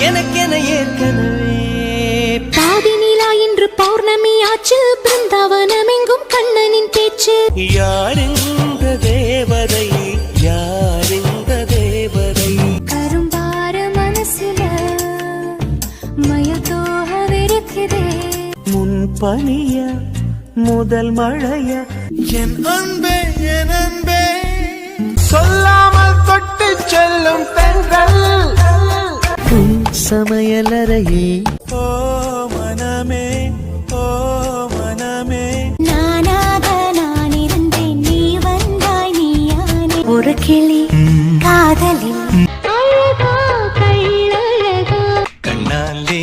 எனக்கென ஏற்கனவே பாதி நிலா இன்று பௌர்ணமி ஆச்சு. பிருந்தாவனம் எங்கும் கண்ணனின் பேச்சு. யாரிந்த தேவதை, யாரிந்த தேவதை? கரும்பார மனசுல மயத்தோக வெறுக்குதே. முன் பனிய முதல் மழைய என் அன்பே என் அன்பே சொல்லாமல் தொட்டு செல்லும் பெண்கள் சமையலறையே. ஓ மனமே, ஓ மனமே, நானாக நான் இருந்தேன், நீ வந்தாய் நீயானே. ஒரு கிளி காதலில் அழகா கையழகா கண்ணாலே